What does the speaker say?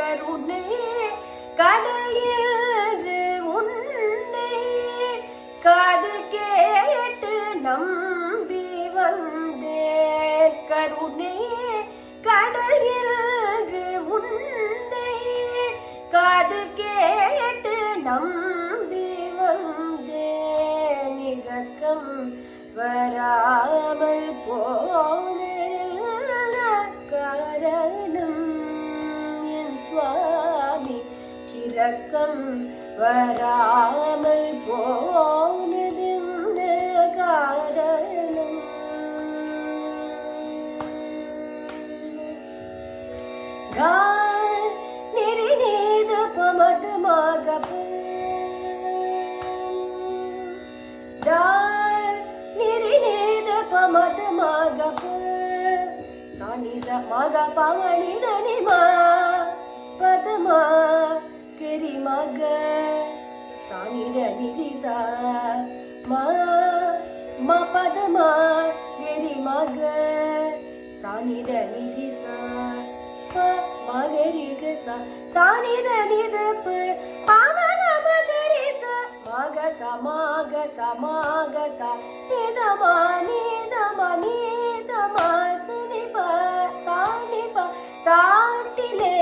கருணை கடலில் உன்னை காதில் கேட்டு நம்பி வந்தேன். கருணை கடலில் உன்னை காதில் கேட்டு நம்பி வந்தேன். இரக்கம் வராமல் போன காரணம் என் சுவாமி. இரக்கம் வராமல் போனது காரணம். நிரிநீத பமதமாக நிரிநீத பமதமாக சானித மக பவனித நிமா பதமா கரி மக சானித நிதிசா மா பதமா கரி மக சானித நிதிசா மகரிகசா சானித நிதப்பு பமத மகரிசா மகசா மகசா மகசா நிதமா நிதமா நிதமா சாட்டிலே